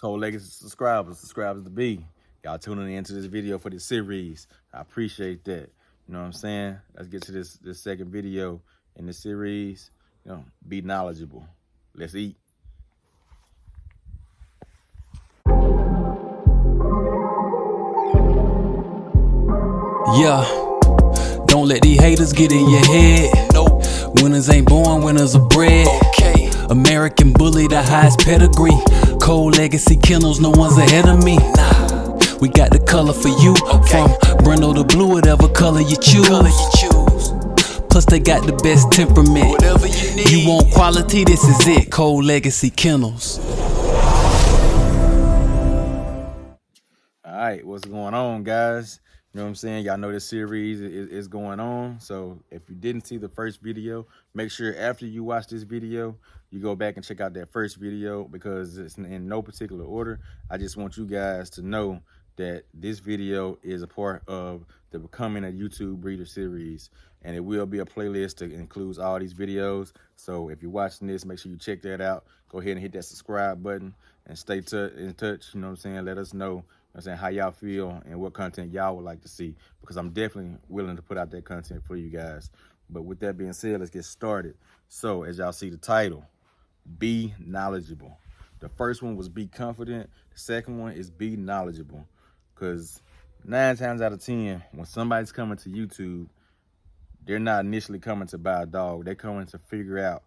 Cold Legacy subscribers to be. Y'all tuning into this video for this series. I appreciate that. You know what I'm saying? Let's get to this second video in the series. You know, be knowledgeable. Let's eat. Yeah, don't let these haters get in your head. Nope. Winners ain't born, winners are bred. Okay. American bully, the highest pedigree. Cold Legacy Kennels, no one's ahead of me. Nah. We got the color for you. Okay. From Brindle to blue, whatever color you choose. Plus they got the best temperament. Whatever you need. You want quality, this is it. Cold Legacy Kennels. All right, what's going on, guys? You know what I'm saying? Y'all know this series is going on. So if you didn't see the first video, make sure after you watch this video, you go back and check out that first video because it's in no particular order. I just want you guys to know that this video is a part of the Becoming a YouTube Breeder series, and it will be a playlist that includes all these videos. So if you're watching this, make sure you check that out. Go ahead and hit that subscribe button and stay in touch. You know what I'm saying? Let us know, I'm saying, how y'all feel and what content y'all would like to see, because I'm definitely willing to put out that content for you guys. But with that being said, let's get started. So as y'all see the title, be knowledgeable. The first one was be confident. The second one is be knowledgeable, because 9 times out of 10, when somebody's coming to YouTube, they're not initially coming to buy a dog. They're coming to figure out,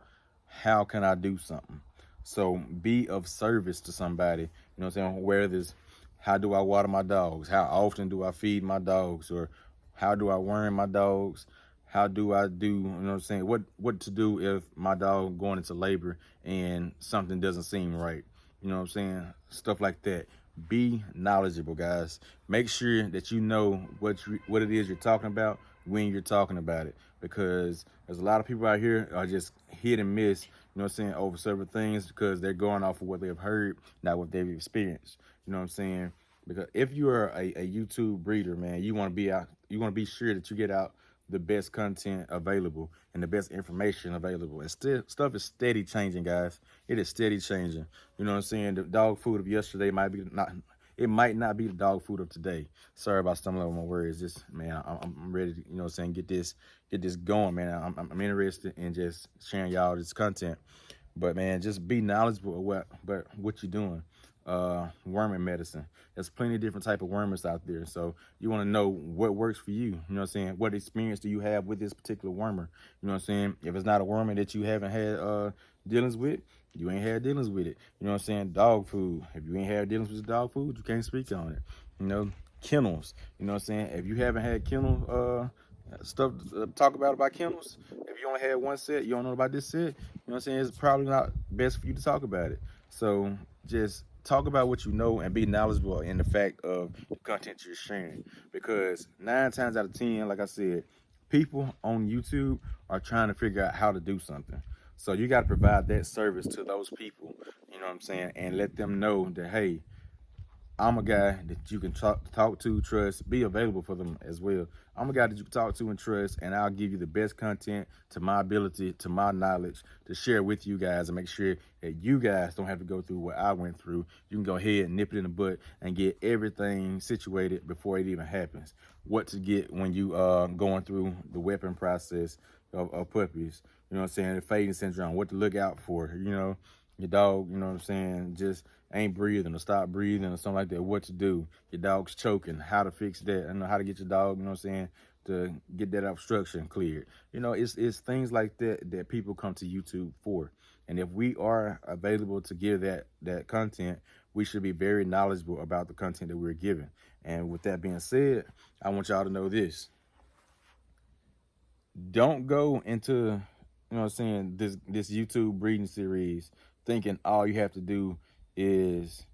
how can I do something? So be of service to somebody. You know what I'm saying? Whether it's, how do I water my dogs? How often do I feed my dogs? Or how do I worm my dogs? How do I do, you know what I'm saying? What to do if my dog going into labor and something doesn't seem right? You know what I'm saying? Stuff like that. Be knowledgeable, guys. Make sure that you know what it is you're talking about when you're talking about it, because there's a lot of people out here are just hit and miss, you know what I'm saying, over several things because they're going off of what they've heard, not what they've experienced. You know what I'm saying? Because if you are a YouTube breeder, man, you want to be sure that you get out the best content available and the best information available. And stuff is steady changing, guys. It is steady changing. You know what I'm saying? The dog food of yesterday might not be the dog food of today. Sorry about stumbling over my words. Just, man, I'm ready to, you know what I'm saying, get this going, man. I'm interested in just sharing y'all this content. But man, just be knowledgeable of what you're doing. Worming medicine. There's plenty of different type of wormers out there. So you want to know what works for you. You know what I'm saying? What experience do you have with this particular wormer? You know what I'm saying? If it's not a wormer that you haven't had dealings with, you ain't had dealings with it. You know what I'm saying? Dog food. If you ain't had dealings with dog food, you can't speak on it. You know, kennels. You know what I'm saying? If you haven't had kennel stuff to talk about kennels, if you only had one set, you don't know about this set, you know what I'm saying, it's probably not best for you to talk about it. So just talk about what you know and be knowledgeable in the fact of the content you're sharing, because 9 times out of 10, like I said, people on YouTube are trying to figure out how to do something. So you got to provide that service to those people, you know what I'm saying, and let them know that, hey, I'm a guy that you can talk to, trust, be available for them as well. I'm a guy that you can talk to and trust, and I'll give you the best content to my ability, to my knowledge, to share with you guys and make sure that you guys don't have to go through what I went through. You can go ahead and nip it in the butt and get everything situated before it even happens. What to get when you going through the weapon process of puppies. You know what I'm saying? The fading syndrome, what to look out for, you know. Your dog, you know what I'm saying, just ain't breathing or stop breathing or something like that, what to do. Your dog's choking, how to fix that. I know how to get your dog, you know what I'm saying, to get that obstruction cleared. You know, it's things like that people come to YouTube for. And if we are available to give that content, we should be very knowledgeable about the content that we're giving. And with that being said, I want y'all to know this. Don't go into, you know what I'm saying, this YouTube breeding series thinking all you have to do is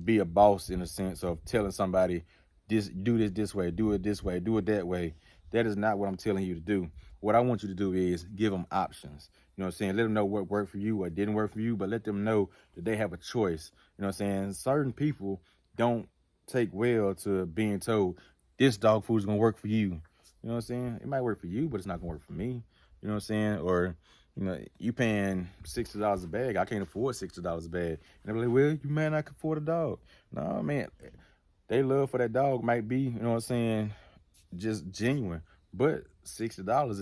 be a boss, in a sense of telling somebody, do this way, do it this way, do it that way. That is not what I'm telling you to do. What I want you to do is give them options. You know what I'm saying? Let them know what worked for you, what didn't work for you, but let them know that they have a choice. You know what I'm saying? Certain people don't take well to being told this dog food is gonna work for you. You know what I'm saying? It might work for you, but it's not gonna work for me. You know what I'm saying? Or, You know, you paying $60 a bag. I can't afford $60 a bag. And they're like, well, you may not can afford a dog. No, man, they love for that dog might be, you know what I'm saying, just genuine. But $60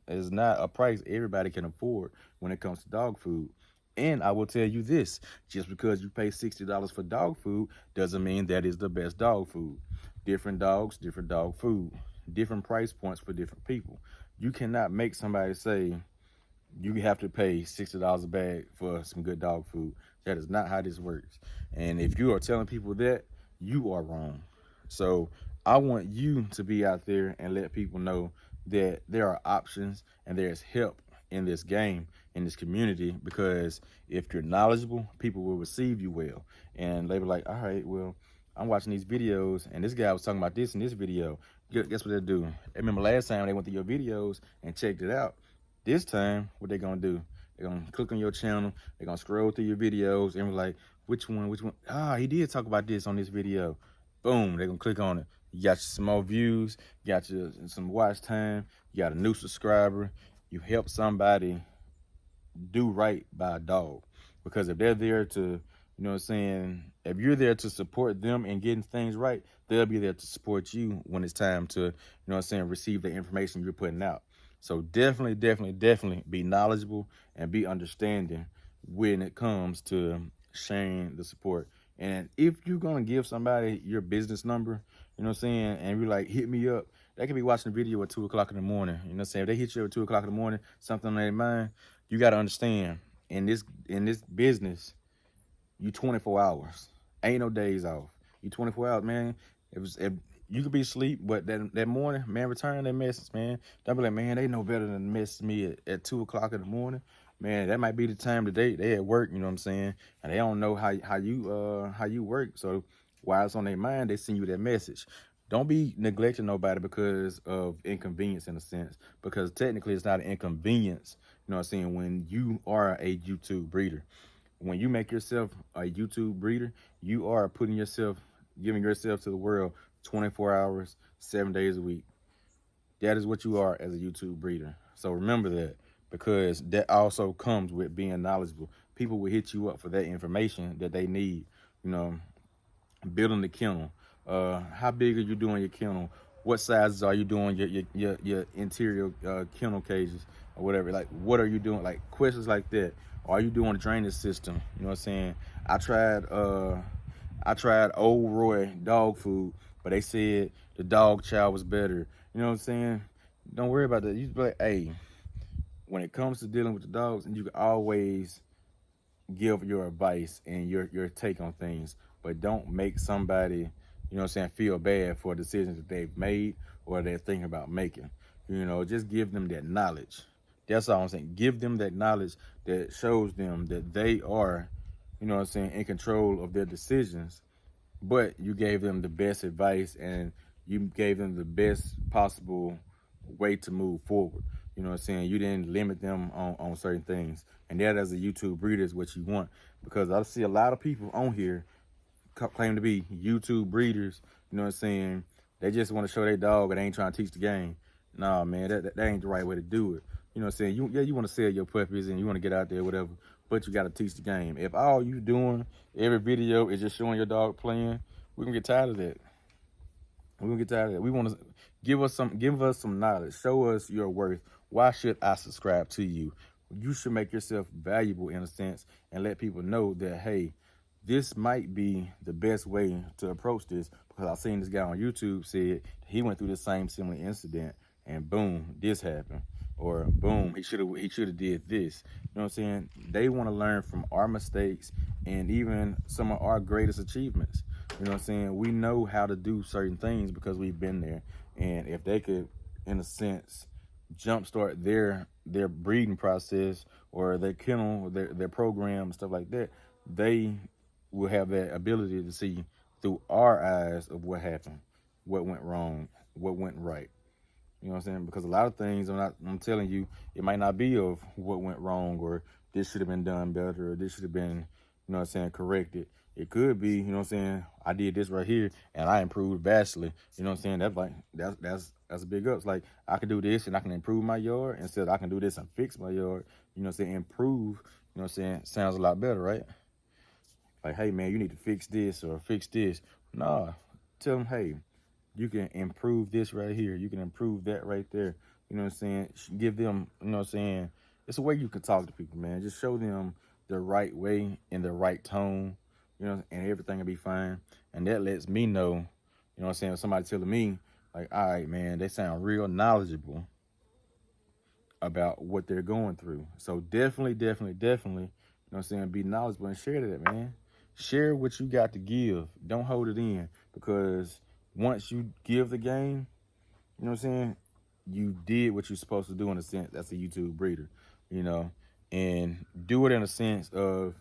is not a price everybody can afford when it comes to dog food. And I will tell you this: just because you pay $60 for dog food doesn't mean that is the best dog food. Different dogs, different dog food, different price points for different people. You cannot make somebody say you have to pay $60 a bag for some good dog food. That is not how this works. And if you are telling people that, you are wrong. So I want you to be out there and let people know that there are options and there's help in this game, in this community, because if you're knowledgeable, people will receive you well. And they be like, all right, well, I'm watching these videos and this guy was talking about this in this video. Guess what they do? I remember last time they went to your videos and checked it out. This time, what they gonna do? They're gonna click on your channel. They're gonna scroll through your videos and be like, which one? Ah, he did talk about this on this video. Boom, they're gonna click on it. You got some more views, you got your some watch time, you got a new subscriber. You help somebody do right by a dog. Because if they're there to, you know what I'm saying, if you're there to support them and getting things right, they'll be there to support you when it's time to, you know what I'm saying, receive the information you're putting out. So definitely be knowledgeable and be understanding when it comes to sharing the support. And if you're gonna give somebody your business number, you know what I'm saying, and you're like, hit me up, they could be watching a video at 2 o'clock in the morning. You know what I'm saying? If they hit you at 2 o'clock in the morning, something on their mind, you gotta understand in this business, you 24 hours. Ain't no days off. You 24 hours, man. If you could be asleep, but that morning, man, return that message, man. Don't be like, man, they know better than to message me at 2 o'clock in the morning. Man, that might be the time today they at work, you know what I'm saying? And they don't know how you work. So while it's on their mind, they send you that message. Don't be neglecting nobody because of inconvenience in a sense, because technically it's not an inconvenience, you know what I'm saying, when you are a YouTube breeder. When you make yourself a YouTube breeder, you are putting yourself, giving yourself to the world 24 hours, 7 days a week. That is what you are as a YouTube breeder. So remember that, because that also comes with being knowledgeable. People will hit you up for that information that they need. You know, building the kennel. How big are you doing your kennel? What sizes are you doing your interior kennel cages or whatever? Like, what are you doing? Like questions like that. Are you doing a drainage system? You know what I'm saying? I tried Old Roy dog food, but they said the dog chow was better. You know what I'm saying? Don't worry about that. You just be like, hey, when it comes to dealing with the dogs, and you can always give your advice and your take on things, but don't make somebody, you know what I'm saying, feel bad for decisions that they've made or they're thinking about making. You know, just give them that knowledge. That's all I'm saying. Give them that knowledge that shows them that they are, you know what I'm saying, in control of their decisions, but you gave them the best advice and you gave them the best possible way to move forward. You know what I'm saying? You didn't limit them on certain things. And that as a YouTube breeder is what you want. Because I see a lot of people on here claim to be YouTube breeders. You know what I'm saying? They just want to show their dog, but they ain't trying to teach the game. Nah, man, that ain't the right way to do it. You know what I'm saying? You want to sell your puppies and you want to get out there, whatever, but you got to teach the game. If all you doing every video is just showing your dog playing, we're going to get tired of that. We're gonna get tired of that. We want to give us some knowledge. Show us your worth. Why should I subscribe to you? You should make yourself valuable in a sense and let people know that, hey, this might be the best way to approach this, because I seen this guy on YouTube said he went through the same similar incident and boom, this happened. Or boom, he should have did this. You know what I'm saying? They want to learn from our mistakes and even some of our greatest achievements. You know what I'm saying? We know how to do certain things because we've been there. And if they could, in a sense, jumpstart their breeding process or their kennel, their program, stuff like that, they will have that ability to see through our eyes of what happened, what went wrong, what went right. You know what I'm saying? Because a lot of things, I'm telling you, it might not be of what went wrong or this should have been done better or this should have been, you know what I'm saying, corrected. It could be, you know what I'm saying, I did this right here and I improved vastly. You know what I'm saying? That's like that's a big ups. Like I can do this and I can improve my yard instead of I can do this and fix my yard. You know what I'm saying? Improve, you know what I'm saying, sounds a lot better, right? Like, hey man, you need to fix this or fix this. Nah. Tell them, hey, you can improve this right here. You can improve that right there. You know what I'm saying? Give them, you know what I'm saying? It's a way you can talk to people, man. Just show them the right way in the right tone, you know, and everything will be fine. And that lets me know, you know what I'm saying? If somebody telling me, like, all right, man, they sound real knowledgeable about what they're going through. So definitely, you know what I'm saying, be knowledgeable and share that, man. Share what you got to give. Don't hold it in because once you give the game, you know what I'm saying, you did what you're supposed to do in a sense. That's a YouTube breeder, you know, and do it in a sense of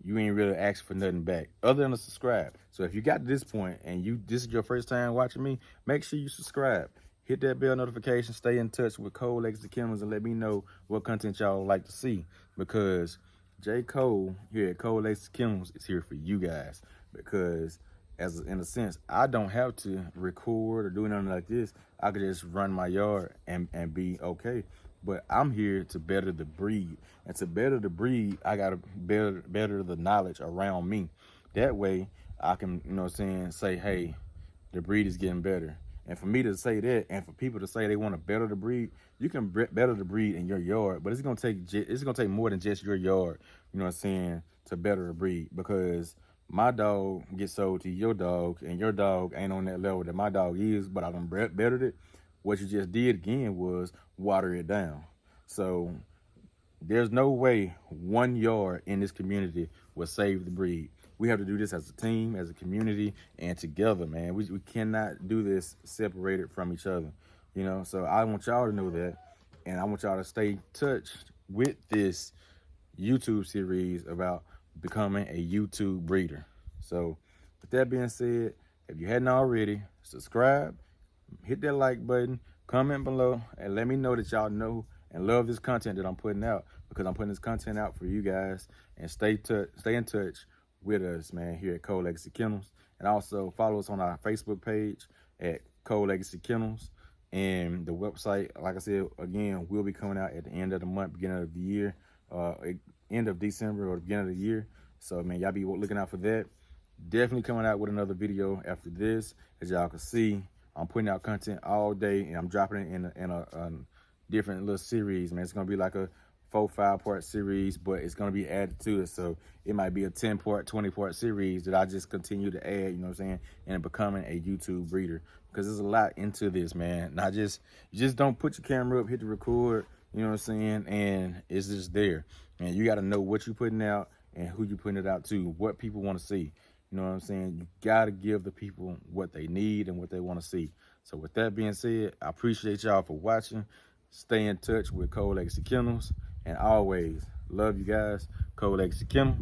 you ain't really asking for nothing back other than a subscribe. So if you got to this point and this is your first time watching me, make sure you subscribe. Hit that bell notification. Stay in touch with Cole C.L.Kennels and let me know what content y'all like to see because J. Cole here at Cole C.L.Kennels is here for you guys because in a sense, I don't have to record or do nothing like this. I could just run my yard and be okay. But I'm here to better the breed. And to better the breed, I got to better the knowledge around me. That way, I can, you know what I'm saying, say, hey, the breed is getting better. And for me to say that, and for people to say they want to better the breed, you can better the breed in your yard, but it's gonna take more than just your yard, you know what I'm saying, to better a breed. Because my dog gets sold to your dog, and your dog ain't on that level that my dog is, but I done bettered it. What you just did again was water it down. So there's no way one yard in this community will save the breed. We have to do this as a team, as a community, and together, man. We cannot do this separated from each other, you know? So I want y'all to know that, and I want y'all to stay touched with this YouTube series about becoming a YouTube breeder. So with that being said, if you hadn't already, subscribe, hit that like button, comment below, and let me know that y'all know and love this content that I'm putting out because I'm putting this content out for you guys. And stay in touch with us, man, here at Cole C.L.Kennels. And also follow us on our Facebook page at Cole C.L.Kennels. And the website, like I said, again, will be coming out at the end of the month, beginning of the year, end of December or the beginning of the year. So, man, y'all be looking out for that. Definitely coming out with another video after this. As y'all can see, I'm putting out content all day, and I'm dropping it in a different little series, man. It's going to be like a 4-5 part series, but it's going to be added to it. So it might be a 10-part, 20-part series that I just continue to add, you know what I'm saying, and becoming a YouTube breeder. Because there's a lot into this, man. Not just, you just don't put your camera up, hit the record, you know what I'm saying, and it's just there. And you got to know what you're putting out and who you're putting it out to, what people want to see. You know what I'm saying? You got to give the people what they need and what they want to see. So with that being said, I appreciate y'all for watching. Stay in touch with Cole C.L.Kennels. And always, love you guys. Cole C.L.Kennels.